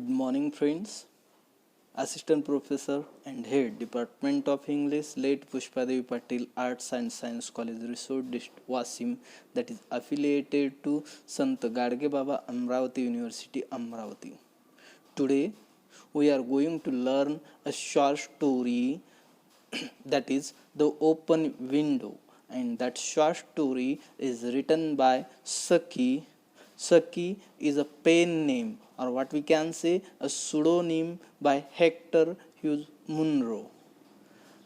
Good morning, friends. Assistant Professor and Head Department of English, late Pushpadevi Patil Arts and Science College, Resort District, Wasim, that is affiliated to Sant Gadge Baba Amravati University, Amravati. Today, we are going to learn a short story that is The Open Window, and that short story is written by Saki. Saki is a pen name, or what we can say a pseudonym by Hector Hughes Munro.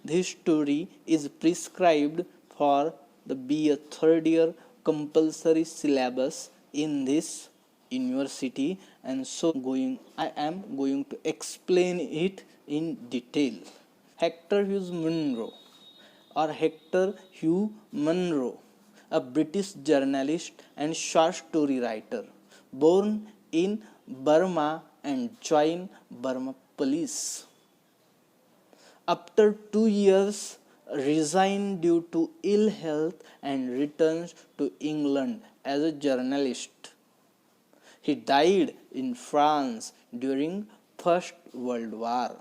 This story is prescribed for the BA third year compulsory syllabus in this university, and so I am going to explain it in detail. Hector Hughes Munro, or Hector Hugh Munro, a British journalist and short story writer, born in Burma and joined Burma Police. After 2 years, resigned due to ill health and returns to England as a journalist. He died in France during First World War.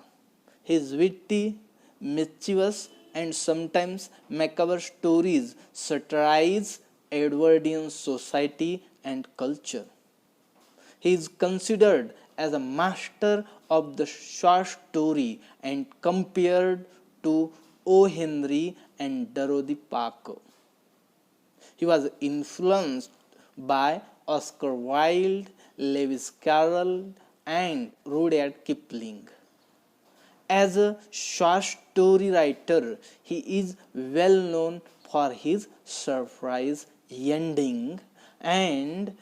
His witty, mischievous, and sometimes macabre stories satirize Edwardian society and culture. He is considered as a master of the short story and compared to O. Henry and Dorothy Parker. He was influenced by Oscar Wilde, Lewis Carroll, and Rudyard Kipling. As a short story writer, he is well known for his surprise ending, and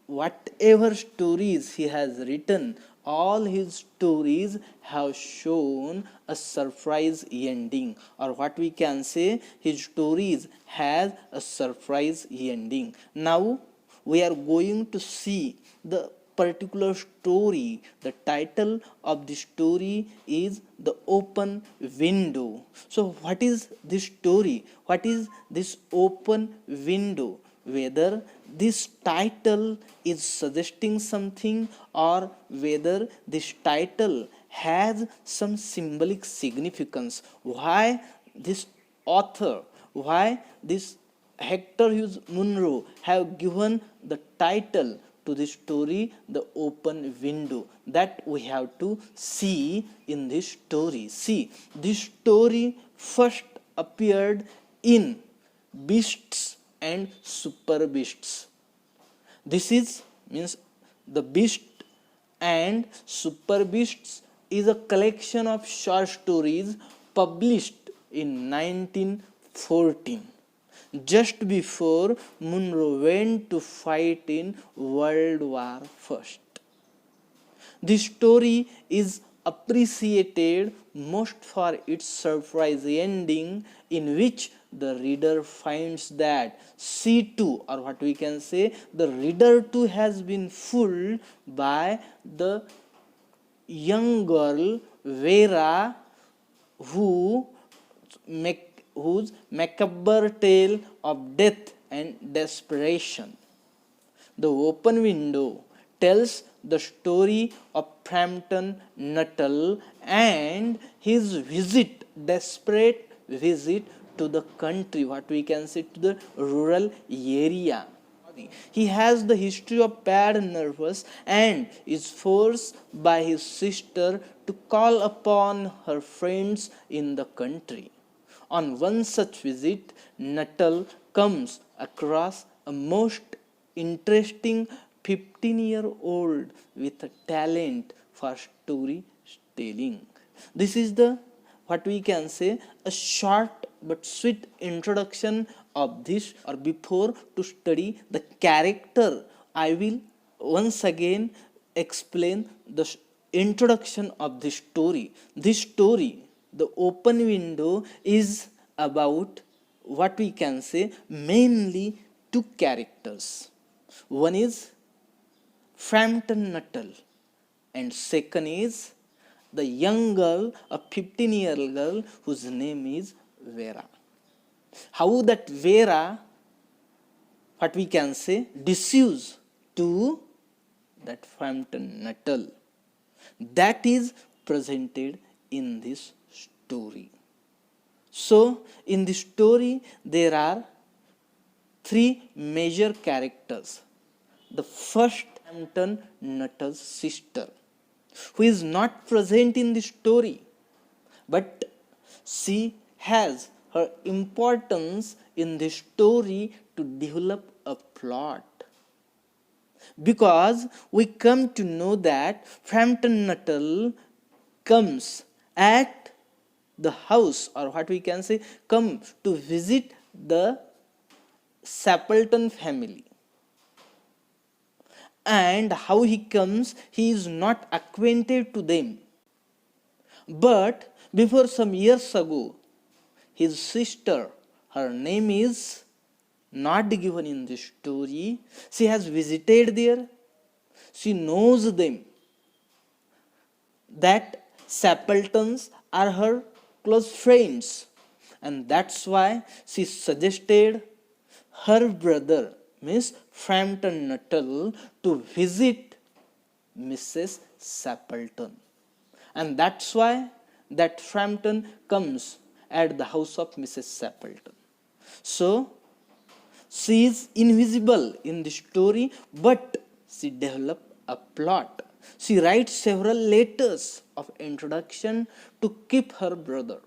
whatever stories he has written, all his stories have shown a surprise ending, or what we can say his stories has a surprise ending. Now we are going to see the particular story. The title of the story is The Open Window. So what is this story? What is this open window? Whether this title is suggesting something, or whether this title has some symbolic significance. Why this author, why this Hector Hughes Munro have given the title to this story The Open Window, that we have to see in this story. See, this story first appeared in Beasts and Super Beasts. This is means the Beast and Super Beasts is a collection of short stories published in 1914, just before Munro went to fight in World War I. This story is appreciated most for its surprise ending, in which the reader finds that she too, or what we can say, the reader too has been fooled by the young girl Vera, whose macabre tale of death and desperation. The Open Window tells the story of Frampton Nuttall and his desperate visit to the country, what we can say, to the rural area. He has the history of bad nerves and is forced by his sister to call upon her friends in the country. On one such visit, Nuttall comes across a most interesting 15-year-old with a talent for storytelling. This is the, what we can say, a short but sweet introduction of this. Or before to study the character, I will once again explain the introduction of this story. This story, The Open Window, is about, what we can say, mainly two characters. One is Frampton Nuttall, and second is the young girl, a 15-year-old girl whose name is Vera. How that Vera, what we can say, deceives to that Frampton Nuttall. That is presented in this story. So, in this story, there are three major characters. The first, Frampton Nuttall's sister, who is not present in the story, but she has her importance in the story to develop a plot. Because we come to know that Frampton Nuttall comes at the house, or what we can say, come to visit the Sapleton family. And how he comes, he is not acquainted to them. But before some years ago, his sister, her name is not given in the story, she has visited there, she knows them, that Sapletons are her close friends, and that's why she suggested her brother, Miss Frampton Nuttall, to visit Mrs. Sapleton. And that's why that Frampton comes at the house of Mrs. Sapleton. So, she is invisible in the story, but she develops a plot. She writes several letters of introduction to keep her brother,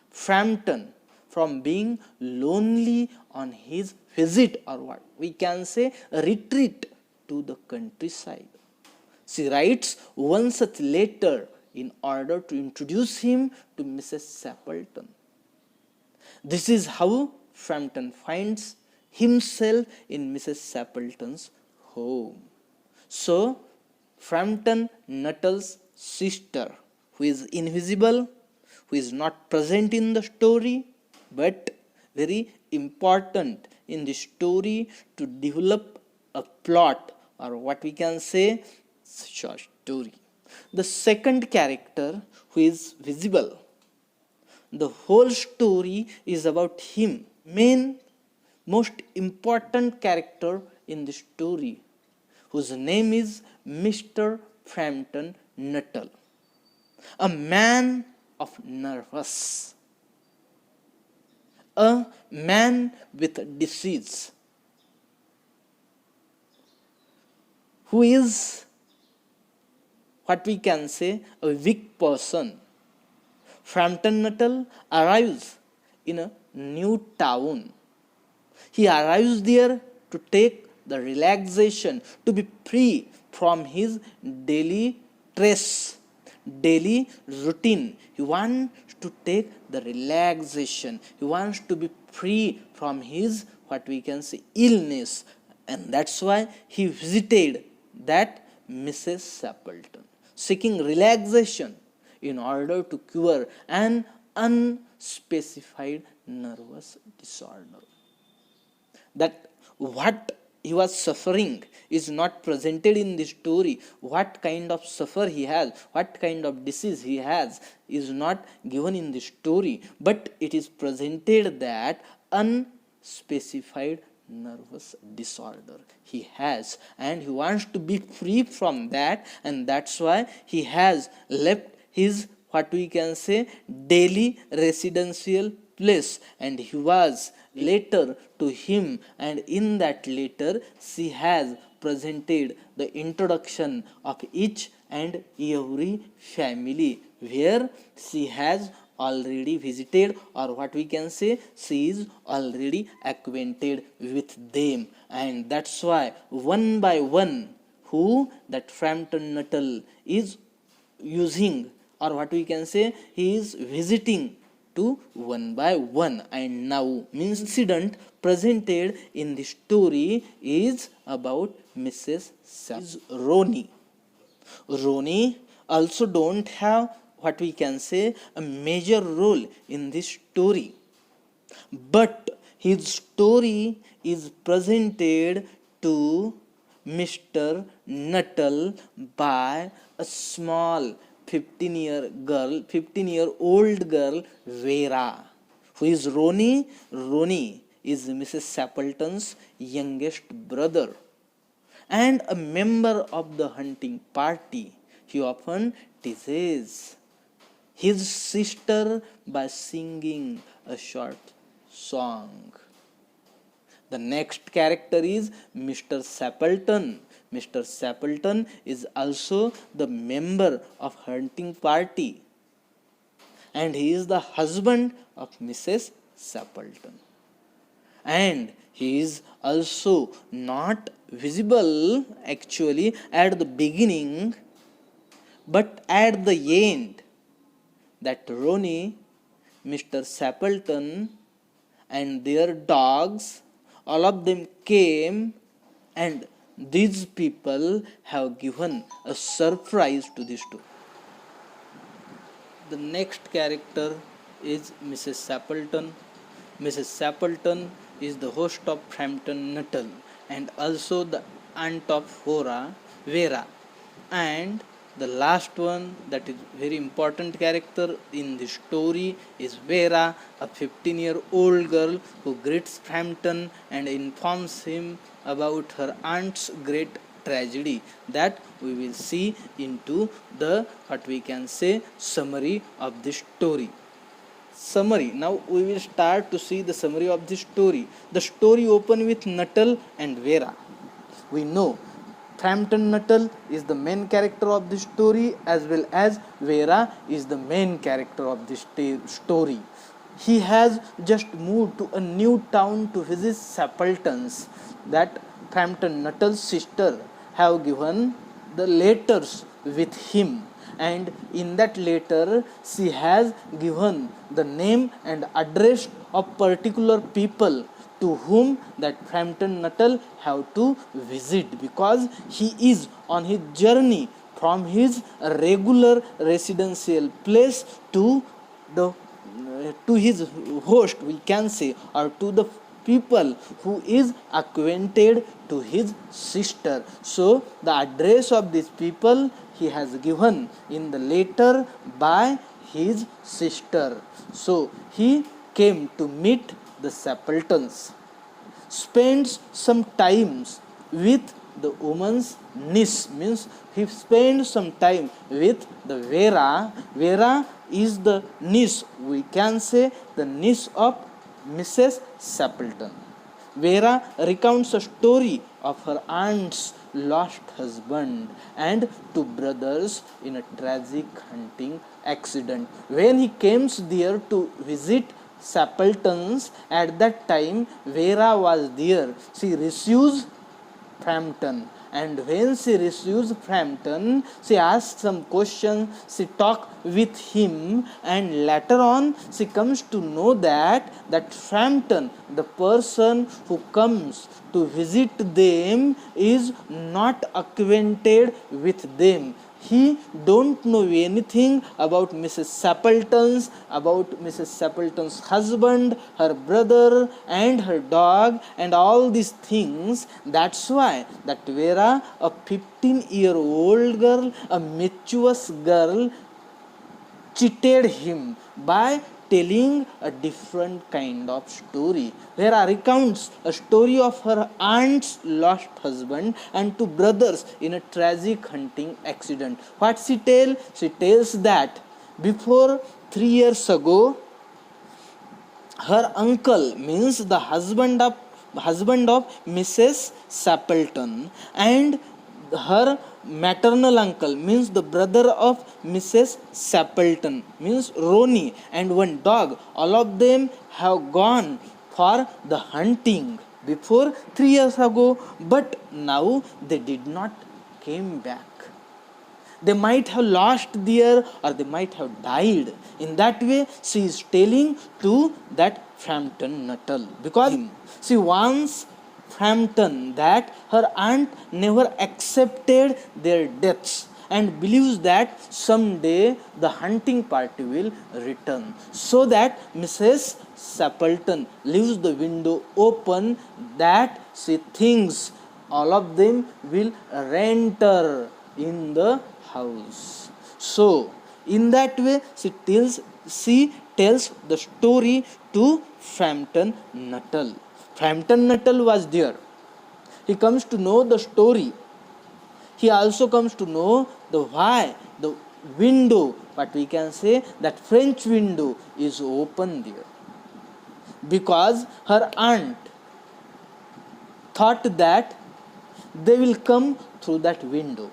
Frampton, from being lonely on his visit, or what we can say, a retreat to the countryside. She writes one such letter in order to introduce him to Mrs. Sapleton. This is how Frampton finds himself in Mrs. Sapleton's home. So, Frampton Nuttall's sister, who is invisible, who is not present in the story, but very important in the story to develop a plot, or what we can say, short story. The second character, who is visible, the whole story is about him, main most important character in the story, whose name is Mr. Frampton Nuttall, a man of nervous, a man with disease, who is, what we can say, a weak person. Frampton Nuttall arrives in a new town. He arrives there to take the relaxation, to be free from his daily stress, daily routine. He wants to take the relaxation. He wants to be free from his, what we can say, illness. And that's why he visited that Mrs. Sapleton, seeking relaxation in order to cure an unspecified nervous disorder. That what he was suffering is not presented in the story. What kind of suffer he has, what kind of disease he has, is not given in the story, but it is presented that unspecified nervous disorder he has, and he wants to be free from that, and that's why he has left his, what we can say, daily residential place, and he was letter to him, and in that letter she has presented the introduction of each and every family where she has already visited, or what we can say, she is already acquainted with them. And that's why one by one, who that Frampton Nuttall is using, or what we can say, he is visiting to one by one. And now incident presented in the story is about Mrs. Ronnie. Ronnie also don't have, what we can say, a major role in this story, but his story is presented to Mr. Nuttall by a small 15-year-old girl, Vera. Who is Ronnie? Ronnie is Mrs. Sapleton's youngest brother and a member of the hunting party. he often teases his sister by singing a short song. The next character is Mr. Sapleton. Mr. Sapleton is also the member of hunting party, and he is the husband of Mrs. Sapleton. And he is also not visible actually at the beginning, but at the end, that Ronnie, Mr. Sapleton, and their dogs, all of them came, and these people have given a surprise to this story. The next character is Mrs. Sapleton. Mrs. Sapleton is the host of Frampton Nuttall and also the aunt of Vera. And the last one, that is very important character in the story, is Vera, a 15-year-old girl who greets Frampton and informs him about her aunt's great tragedy. That we will see into the, what we can say, summary of the story. Summary. Now we will start to see the summary of the story. The story opens with Nuttall and Vera. We know Frampton Nuttall is the main character of the story, as well as Vera is the main character of the story. He has just moved to a new town to visit Sapletons, that Frampton Nuttall's sister have given the letters with him, and in that letter she has given the name and address of particular people to whom that Frampton Nuttall have to visit, because he is on his journey from his regular residential place to his host, we can say, or to the people who is acquainted to his sister. So the address of these people he has given in the letter by his sister. So he came to meet the Sapletons, spends some times with the woman's niece, means he spends some time with the Vera. Vera is the niece, we can say the niece of Mrs. Sapleton. Vera recounts a story of her aunt's lost husband and two brothers in a tragic hunting accident. When he comes there to visit Sapletons, at that time Vera was there. She receives Frampton, and when she receives Frampton, she asks some questions, she talks with him, and later on she comes to know that Frampton, the person who comes to visit them, is not acquainted with them. He don't know anything about Mrs. Sapleton's husband, her brother, and her dog, and all these things. That's why that Vera, a 15-year-old girl, a mature girl, cheated him by telling a different kind of story. Vera recounts a story of her aunt's lost husband and two brothers in a tragic hunting accident. What she tells? She tells that before 3 years ago, her uncle, means the husband of Mrs. Sapleton, and her maternal uncle, means the brother of Mrs. Sapleton, means Ronnie, and one dog, all of them have gone for the hunting before 3 years ago, but now they did not came back. They might have lost there, or they might have died. In that way, she is telling to that Frampton Nuttall, because she wants Frampton that her aunt never accepted their deaths and believes that someday the hunting party will return, so that Mrs. Sapleton leaves the window open, that she thinks all of them will enter in the house. So in that way she tells the story to Frampton Nuttall. Frampton Nuttall was there. He comes to know the story. He also comes to know the why the window, but we can say that French window is open there, because her aunt thought that they will come through that window.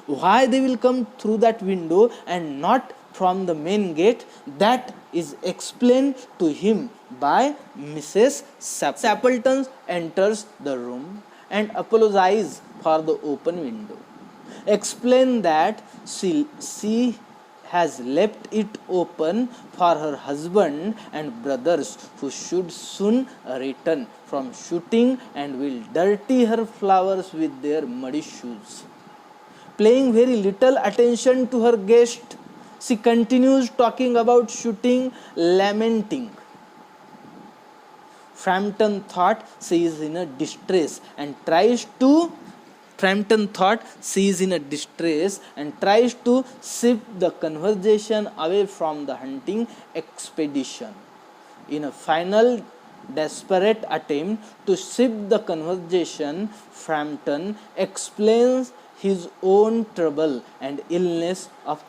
Why they will come through that window and not from the main gate, that is explained to him by Mrs. Stapleton enters the room and apologizes for the open window. Explain that she has left it open for her husband and brothers, who should soon return from shooting and will dirty her flowers with their muddy shoes. Paying very little attention to her guest, she continues talking about shooting, lamenting. Frampton thought she is in a distress and tries to shift the conversation away from the hunting expedition. In a final desperate attempt to shift the conversation, Frampton explains his own trouble and illness of